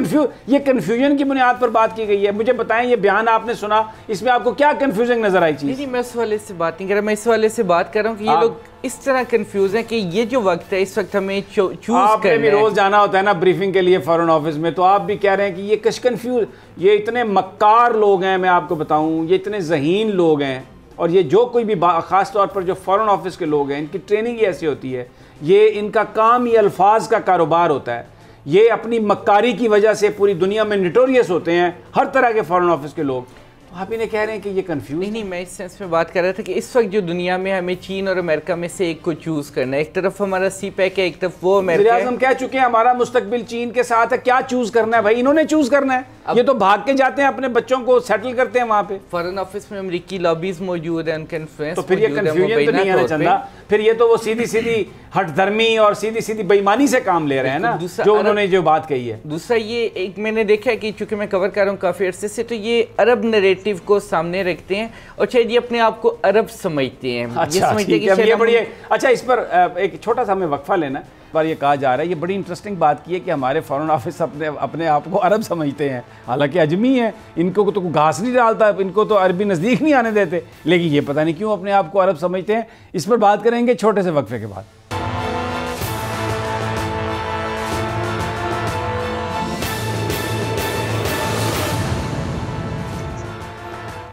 ये कंफ्यूजन की बुनियाद पर बात की गई है। मुझे बताएं, ये बयान आपने सुना, इसमें आपको क्या कंफ्यूजिंग नजर आई चीज? नहीं, मैं इस वाले से बात नहीं कर रहा, मैं इस वाले से बात कर रहा हूँ कि ये लोग इस तरह कंफ्यूज हैं कि ये जो वक्त है इस वक्त हमें चूज करना भी रोज जाना होता है ना ब्रीफिंग के लिए फॉरेन ऑफिस में, तो आप भी कह रहे हैं कि ये कंफ्यूज, ये इतने मक्कार लोग हैं, मैं आपको बताऊं ये इतने ज़हीन लोग हैं, और ये जो कोई भी ख़ास तौर पर जो फ़ॉरेन ऑफिस के लोग हैं इनकी ट्रेनिंग ही ऐसी होती है, ये इनका काम ये अल्फाज का कारोबार होता है। ये अपनी मक्कारी की वजह से पूरी दुनिया में नोटोरियस होते हैं हर तरह के फ़ॉरेन ऑफिस के लोग। तो आप इन्हें कह रहे हैं कि ये कंफ्यूज नहीं, मैं इस सेंस में बात कर रहा था कि इस वक्त जो दुनिया में हमें चीन और अमेरिका में से एक को चूज़ करना है। एक तरफ हमारा CPEC है, एक तरफ वो अमेरिका है। हम कह चुके हैं हमारा मुस्तकबिल चीन के साथ है, क्या चूज़ करना है भाई? इन्होंने चूज़ करना है। ये तो भाग के जाते हैं, अपने बच्चों को सेटल करते हैं वहाँ पे। फॉरेन ऑफिस में अमेरिकी लॉबीज मौजूद है, उनका इन्फ्लुएंस, तो फिर ये कंफ्यूजन तो नहीं आना चंदा। फिर ये तो वो सीधी सीधी हठधर्मी और सीधी सीधी बेईमानी से काम ले रहे हैं ना, जो उन्होंने जो बात कही है। दूसरा ये एक मैंने देखा है कि चूंकि मैं कवर कर रहा हूँ काफ़ी अरसे से, तो ये अरब नैरेटिव को सामने रखते हैं और शायद ये अपने आप को अरब समझते हैं। अच्छा, ये समझते हैं कि ये बड़ी अच्छा। इस पर एक छोटा सा हमें वक्फा लेना। पर ये कहा जा रहा है, ये बड़ी इंटरेस्टिंग बात की है कि हमारे फॉरेन ऑफिस अपने आप को अरब समझते हैं, हालांकि अजमी है, इनको तो घास नहीं डालता, इनको तो अरबी नज़दीक नहीं आने देते, लेकिन ये पता नहीं क्यों अपने आप को अरब समझते हैं। इस पर बात करेंगे छोटे से वक्फे के बाद।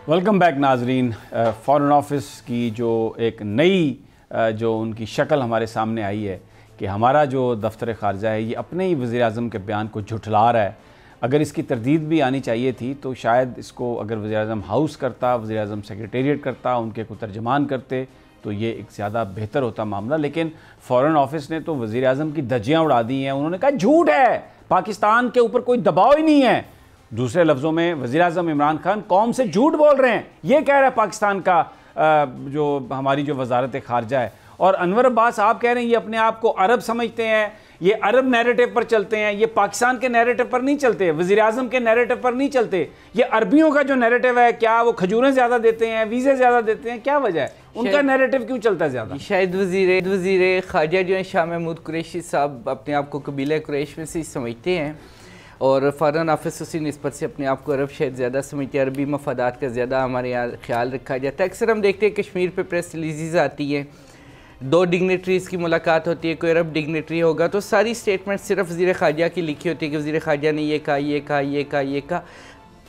वेलकम बैक नाजरीन। फ़ॉरेन ऑफिस की जो एक नई जो उनकी शक्ल हमारे सामने आई है कि हमारा जो दफ्तर ख़ारजा है ये अपने ही वज़ीर-ए-आज़म के बयान को झुठला रहा है। अगर इसकी तरदीद भी आनी चाहिए थी तो शायद इसको अगर वज़ीर-ए-आज़म हाउस करता, वज़ीर-ए-आज़म सेक्रेटेरिएट करता, उनके को तर्जमान करते तो ये एक ज़्यादा बेहतर होता मामला। लेकिन फ़ॉरेन ऑफिस ने तो वज़ीर-ए-आज़म की धज्जियाँ उड़ा दी हैं। उन्होंने कहा झूठ है, पाकिस्तान के ऊपर कोई दबाव ही नहीं है। दूसरे लफ्ज़ों में वज़ीर-ए-आज़म इमरान खान कौम से झूठ बोल रहे हैं, ये कह रहा है पाकिस्तान का जो हमारी जो वज़ारत ख़ारजा है। और अनवर अब्बास आप कह रहे हैं ये अपने आप को अरब समझते हैं, ये अरब नैरेटिव पर चलते हैं, ये पाकिस्तान के नैरेटिव पर नहीं चलते, वज़ीर-ए-आज़म के नैरेटिव पर नहीं चलते। ये अरबियों का जो नैरेटिव है, क्या वो खजूरें ज़्यादा देते हैं, वीज़े ज़्यादा देते हैं, क्या वजह है, उनका नैरेटिव क्यों चलता है ज़्यादा? शायद वज़ीर ख़ारजा जो है शाह महमूद कुरैशी साहब अपने आप को कबीला कुरैश में से समझते हैं और फ़ॉरेन ऑफिस उसी निस्बत से अपने आप को अरब शायद ज़्यादा समझते हैं। अरबी मफादात का ज़्यादा हमारे यहाँ ख्याल रखा जाता है। अक्सर हम देखते हैं कश्मीर पर प्रेस रिलीज़ आती है, 2 डिग्नेटरीज़ की मुलाकात होती है, कोई अरब डिग्नेटरी होगा तो सारी स्टेटमेंट सिर्फ वज़ीर ख़ारजा की लिखी होती है कि वज़ीर ख़ारजा ने ये कहा, ये कहा, ये कहा, ये कहा।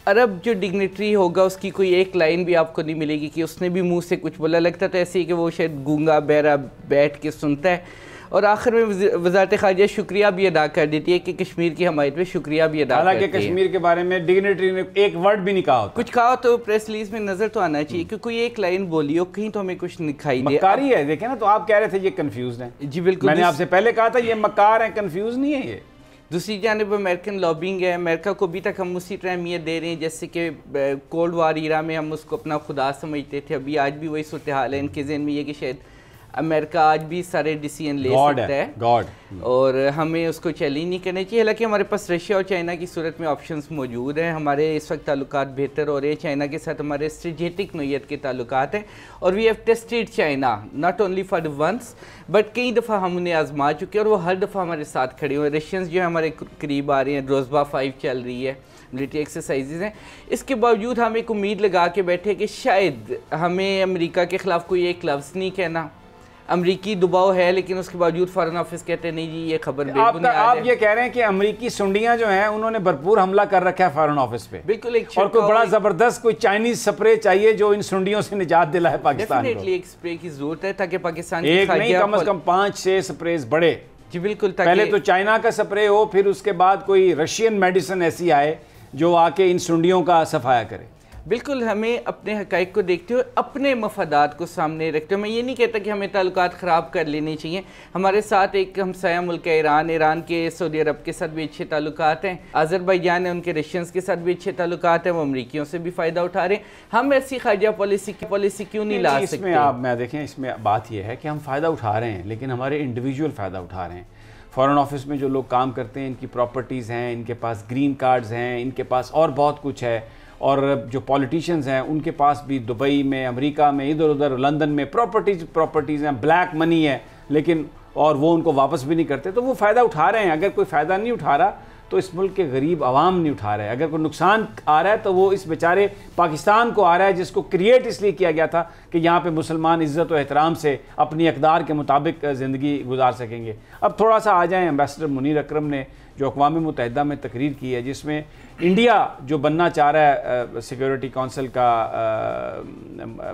अरब जो डिग्नेटरी होगा उसकी कोई एक लाइन भी आपको नहीं मिलेगी कि उसने भी मुंह से कुछ बोला। लगता तो ऐसे ही कि वो शायद गूंगा बहरा बैठ के सुनता है और आखिर में वज़ारत ख़ारजा शुक्रिया भी अदा कर देती है कि कश्मीर की हमायत में शुक्रिया भी अदा करती है। हालांकि कश्मीर के बारे में डिग्नेटरी ने एक वर्ड भी नहीं कहा होता। कुछ कहा तो प्रेस रिलीज में नजर तो आना चाहिए कि कोई एक लाइन बोली हो, कहीं तो हमें कुछ दिखाई दे। मक्कारी है, देखें ना, तो आप कह रहे थे ये कंफ्यूज है। जी बिल्कुल, मैंने आपसे पहले कहा था ये मक्कार है, कंफ्यूज नहीं है ये। दूसरी जानब अमेरिकन लॉबिंग है, अमेरिका को अभी तक हम उसी तरह अहमियत दे रहे हैं जैसे कि कोल्ड वार ईरा में हम उसको अपना खुदा समझते थे। अभी आज भी वही सूरत हाल है। इनके ज़हन में ये कि शायद अमेरिका आज भी सारे डिसीजन ले सकता है गॉड और हमें उसको चैलेंज नहीं करना चाहिए। हालांकि हमारे पास रशिया और चाइना की सूरत में ऑप्शंस मौजूद हैं। हमारे इस वक्त ताल्लुकात बेहतर हो रहे हैं, चाइना के साथ हमारे स्ट्रेटेजिक नोयत के ताल्लुकात हैं और we have tested China not only for once but कई दफ़ा हम उन्हें आजमा चुके हैं और वो हर दफ़ा हमारे साथ खड़े हुए। रशियंस जो है हमारे करीब आ रहे हैं, रोज़बा 5 चल रही है, मिलिट्री एक्सरसाइजेज हैं। इसके बावजूद हम एक उम्मीद लगा के बैठे कि शायद हमें अमेरिका के ख़िलाफ़ कोई एक लफ्ज़ नहीं कहना। अमरीकी दबाव है लेकिन उसके बावजूद फॉरेन ऑफिस कहते हैं नहीं जी ये खबर आप ये कह रहे हैं कि अमरीकी सुंडियां जो हैं उन्होंने भरपूर हमला कर रखा है फॉरेन ऑफिस पे। बिल्कुल, एक और कोई बड़ा जबरदस्त कोई चाइनीज स्प्रे चाहिए जो इन सुंडियों से निजात दिलाए पाकिस्तान को। डेफिनेटली एक स्प्रे की जरूरत है ताकि पाकिस्तान एक नहीं कम से कम 5-6 स्प्रेज बड़े। जी बिल्कुल, पहले तो चाइना का स्प्रे हो, फिर उसके बाद कोई रशियन मेडिसिन ऐसी आए जो आके इन सुंडियों का सफाया करे। बिल्कुल, हमें अपने हक़ाइक़ को देखते हुए अपने मफादात को सामने रखते हुए, मैं ये नहीं कहता कि हमें ताल्लुकात ख़राब कर लेने चाहिए। हमारे साथ एक हमसाया मुल्क है ईरान, ईरान के सऊदी अरब के साथ भी अच्छे ताल्लुकात हैं। अज़रबैजान है, उनके रशियंस के साथ भी अच्छे ताल्लुकात हैं, वो अमरीकियों से भी फ़ायदा उठा रहे हैं। हम ऐसी खारजा पॉलिसी क्यों नहीं ला सकते? इसमें आप मैं देखें, इसमें बात यह है कि हम फ़ायदा उठा रहे हैं लेकिन हमारे इंडिविजुअल फ़ायदा उठा रहे हैं। फ़ॉरेन ऑफिस में जो लोग काम करते हैं इनकी प्रॉपर्टीज़ हैं, इनके पास ग्रीन कार्ड्स हैं, इनके पास और बहुत कुछ है। और जो पॉलिटिशियंस हैं उनके पास भी दुबई में, अमेरिका में, इधर उधर लंदन में प्रॉपर्टीज़ हैं, ब्लैक मनी है, लेकिन और वो उनको वापस भी नहीं करते, तो वो फ़ायदा उठा रहे हैं। अगर कोई फ़ायदा नहीं उठा रहा तो इस मुल्क के गरीब आवाम नहीं उठा रहे। अगर कोई नुकसान आ रहा है तो वो इस बेचारे पाकिस्तान को आ रहा है जिसको क्रिएट इसलिए किया गया था कि यहाँ पे मुसलमान इज़्ज़त और एहतराम से अपनी अक़दार के मुताबिक ज़िंदगी गुजार सकेंगे। अब थोड़ा सा आ जाएँ, एम्बेसडर मुनीर अकरम ने जो अक़वाम मुत्तहिदा में तकरीर की है जिसमें इंडिया जो बनना चाह रहा है सिक्योरिटी काउंसिल का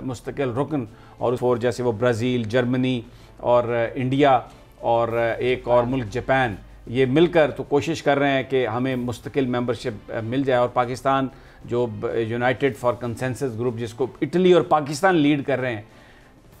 मुस्तकिल रुकन, और जैसे वो ब्राज़ील, जर्मनी और इंडिया और एक और मुल्क जापान, ये मिलकर तो कोशिश कर रहे हैं कि हमें मुस्तकिल मेंबरशिप मिल जाए। और पाकिस्तान जो यूनाइटेड फॉर कंसेंसस ग्रुप जिसको इटली और पाकिस्तान लीड कर रहे हैं,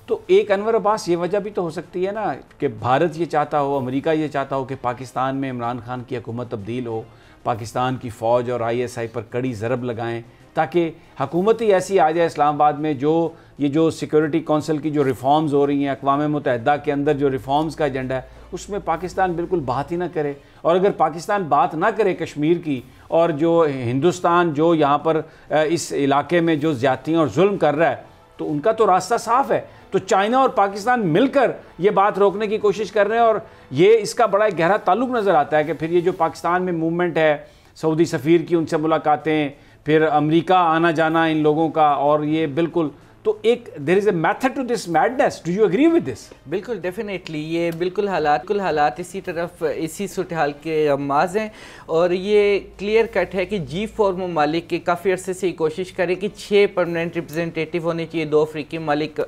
तो एक अनवर अब्बास ये वजह भी तो हो सकती है ना कि भारत ये चाहता हो, अमेरिका ये चाहता हो कि पाकिस्तान में इमरान खान की हुकूमत तब्दील हो, पाकिस्तान की फ़ौज और ISI पर कड़ी ज़रब लगाएं ताकि हुकूमत ही ऐसी आ जाए इस्लामाबाद में जो सिक्योरिटी काउंसिल की जो रिफॉर्म्स हो रही हैं, अक़वाम मुत्तहिदा के अंदर जो रिफॉर्म्स का एजेंडा है उसमें पाकिस्तान बिल्कुल बात ही ना करे। और अगर पाकिस्तान बात ना करे कश्मीर की, और जो हिंदुस्तान जो यहाँ पर इस इलाके में जो ज़्यादतियाँ और जुल्म कर रहा है, तो उनका तो रास्ता साफ़ है। तो चाइना और पाकिस्तान मिलकर ये बात रोकने की कोशिश कर रहे हैं और ये इसका बड़ा एक गहरा ताल्लुक नज़र आता है कि फिर ये जो पाकिस्तान में मूवमेंट है, सऊदी सफ़ीर की उनसे मुलाकातें, फिर अमेरिका आना जाना इन लोगों का, और ये बिल्कुल तो एक there is a method to this madness. Do you agree with this? बिल्कुल, डेफिनेटली ये बिल्कुल हालात इसी सूरत हाल के अमाज हैं, और ये क्लियर कट है कि G4 ममालिक के काफ़ी अरसे से कोशिश करें कि 6 परमानेंट रिप्रेजेंटेटिव होने चाहिए। 2 अफ्रीकी ममालिक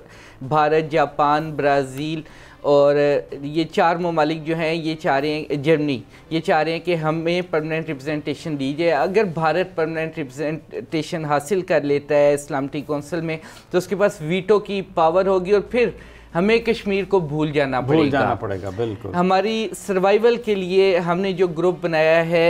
भारत, जापान, ब्राज़ील, और ये 4 ममालिक जो हैं ये चाह रहे हैं, जर्मनी, ये चाह रहे हैं कि हमें परमानेंट रिप्रेजेंटेशन दी जाए। अगर भारत परमानेंट रिप्रेजेंटेशन हासिल कर लेता है इस्लामिक कौंसिल में तो उसके पास वीटो की पावर होगी, और फिर हमें कश्मीर को भूल जाना पड़ेगा। बिल्कुल। हमारी सर्वाइवल के लिए हमने जो ग्रुप बनाया है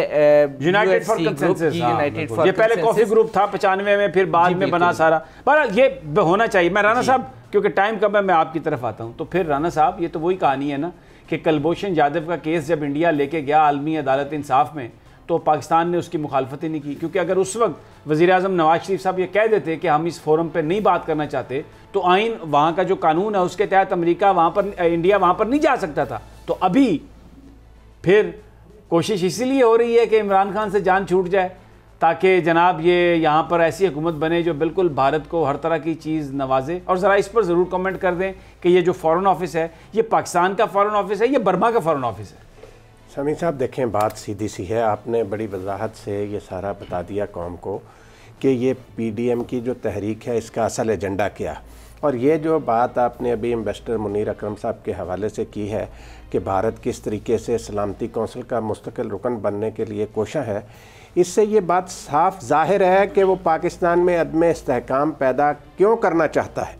यूनाइटेड फॉर कंसेंसस, ये पहले कॉफी ग्रुप था 95 में, फिर बाद में बना सारा। पर ये होना चाहिए। मैं राना साहब, क्योंकि टाइम कम है, मैं आपकी तरफ आता हूँ। तो फिर राना साहब, ये तो वही कहानी है ना कि कुलभूषण जाधव का केस जब इंडिया लेके गया आलमी अदालत इंसाफ में, तो पाकिस्तान ने उसकी मुखालफत ही नहीं की, क्योंकि अगर उस वक्त वज़ीर-ए-आज़म नवाज शरीफ साहब ये कह देते कि हम इस फोरम पे नहीं बात करना चाहते, तो आइन वहाँ का जो कानून है उसके तहत अमेरिका वहाँ पर, इंडिया वहाँ पर नहीं जा सकता था। तो अभी फिर कोशिश इसीलिए हो रही है कि इमरान खान से जान छूट जाए, ताकि जनाब ये यहाँ पर ऐसी हुकूमत बने जो बिल्कुल भारत को हर तरह की चीज़ नवाजे। और ज़रा इस पर ज़रूर कमेंट कर दें कि ये जो फ़ॉरेन ऑफिस है, ये पाकिस्तान का फ़ॉरेन ऑफिस है, ये बर्मा का फ़ॉरेन ऑफिस है? समीर साहब देखें, बात सीधी सी है। आपने बड़ी वजाहत से ये सारा बता दिया कौम को कि ये PDM की जो तहरीक है इसका असल एजेंडा क्या। और ये जो बात आपने अभी एम्बेसडर मुनीर अकरम साहब के हवाले से की है कि भारत किस तरीके से सलामती कौंसिल का मुस्तकिल रुकन बनने के लिए कोशा है, इससे ये बात साफ जाहिर है कि वो पाकिस्तान में अदम इस्तेहकाम पैदा क्यों करना चाहता है।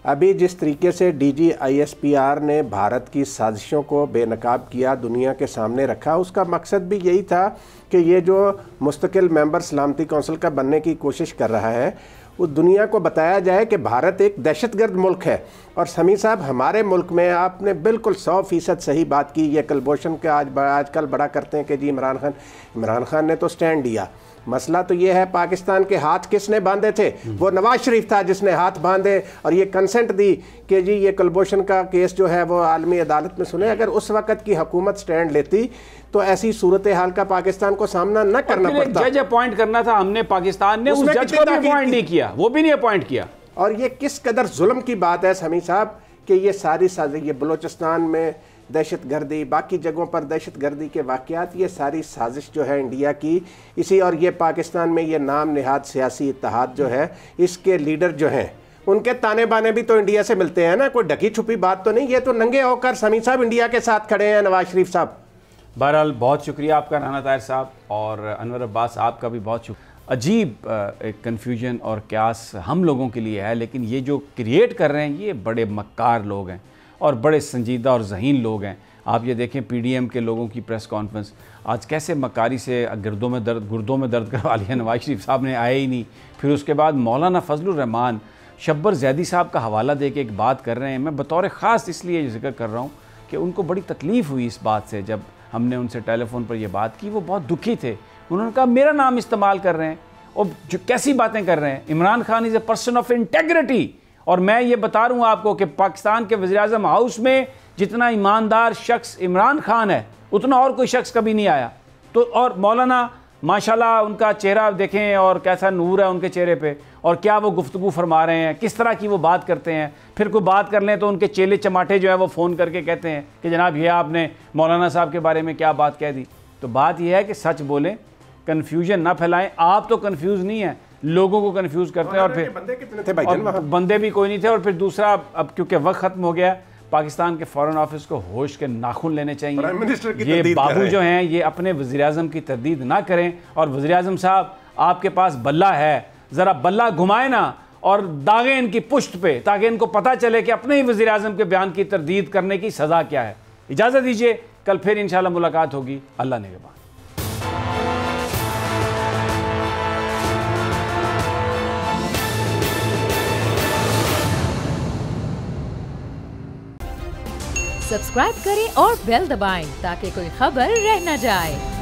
अभी जिस तरीके से DG ISPR ने भारत की साजिशों को बेनकाब किया, दुनिया के सामने रखा, उसका मकसद भी यही था कि ये जो मुस्तकिल मेंबर सलामती कौंसिल का बनने की कोशिश कर रहा है, वो दुनिया को बताया जाए कि भारत एक दहशतगर्द मुल्क है। और समीर साहब, हमारे मुल्क में आपने बिल्कुल 100% सही बात की। ये कुलभूषण के आजकल बड़ा करते हैं कि जी इमरान खान ने तो स्टैंड लिया। मसला तो ये है, पाकिस्तान के हाथ किसने बांधे थे? वो नवाज शरीफ था जिसने हाथ बांधे और ये कंसेंट दी कि जी ये कुलभूषण का केस जो है वो आलमी अदालत में सुने। अगर उस वक़्त की हुकूमत स्टैंड लेती तो ऐसी सूरत हाल का पाकिस्तान को सामना न करना पड़ता। जज अपॉइंट करना था हमने, पाकिस्तान ने उस जज को भी अपॉइंट नहीं किया, वो भी नहीं अपॉइंट किया। और ये किस कदर जुल्म की बात है समीर साहब कि ये सारी साजिश, ये बलूचिस्तान में दहशतगर्दी, बाकी जगहों पर दहशतगर्दी के वाक़यात, ये सारी साजिश जो है इंडिया की इसी, और ये पाकिस्तान में ये नाम निहाद सियासी इत्तेहाद जो है, इसके लीडर जो हैं उनके ताने बाने भी तो इंडिया से मिलते हैं ना। कोई ढकी छुपी बात तो नहीं, ये तो नंगे होकर समीर साहब इंडिया के साथ खड़े हैं नवाज शरीफ साहब। बहरहाल बहुत शुक्रिया आपका राना ताहिर साहब, और अनवर अब्बास आपका भी बहुत शुक्रिया। अजीब एक कन्फ्यूजन और क्यास हम लोगों के लिए है, लेकिन ये जो क्रिएट कर रहे हैं ये बड़े मक्कार लोग हैं और बड़े संजीदा और ज़हीन लोग हैं। आप ये देखें PDM के लोगों की प्रेस कॉन्फ्रेंस आज कैसे मक्कारी से गुर्दों में दर्द करवा लिया। नवाज शरीफ साहब ने आए ही नहीं। फिर उसके बाद मौलाना फजलुर रहमान शब्बर जैदी साहब का हवाला दे के एक बात कर रहे हैं। मैं बतौर ख़ास इसलिए जिक्र कर रहा हूँ कि उनको बड़ी तकलीफ़ हुई इस बात से। जब हमने उनसे टेलीफोन पर यह बात की, वो बहुत दुखी थे। उन्होंने कहा मेरा नाम इस्तेमाल कर रहे हैं और जो कैसी बातें कर रहे हैं। Imran Khan is a person of integrity, और मैं ये बता रहा हूँ आपको कि पाकिस्तान के वज़ीर-ए-आज़म हाउस में जितना ईमानदार शख्स इमरान खान है उतना और कोई शख्स कभी नहीं आया। तो और मौलाना माशाल्लाह उनका चेहरा देखें और कैसा नूर है उनके चेहरे पे, और क्या वो गुफ्तगू फरमा रहे हैं, किस तरह की वो बात करते हैं। फिर कोई बात कर लें तो उनके चेले चमाटे जो है वो फ़ोन करके कहते हैं कि जनाब ये आपने मौलाना साहब के बारे में क्या बात कह दी। तो बात यह है कि सच बोलें, कन्फ्यूजन ना फैलाएं। आप तो कन्फ्यूज़ नहीं है, लोगों को कंफ्यूज करते हैं। और फिर बंदे कितने थे भाई? और बंदे भी कोई नहीं थे। और फिर दूसरा, अब क्योंकि वक्त खत्म हो गया, पाकिस्तान के फॉरेन ऑफिस को होश के नाखून लेने चाहिए। प्राइम मिनिस्टर की ये बाबू जो हैं ये अपने वज़ीर-ए-आज़म की तरदीद ना करें। और वज़ीर-ए-आज़म साहब आपके पास बल्ला है, ज़रा बल्ला घुमाए ना और दागे इनकी पुश्त पे, ताकि इनको पता चले कि अपने ही वज़ीर-ए-आज़म के बयान की तरदीद करने की सज़ा क्या है। इजाज़त दीजिए, कल फिर इंशाल्लाह मुलाकात होगी। अल्लाह निगहबान। सब्सक्राइब करें और बेल दबाएं ताकि कोई खबर रह न जाए।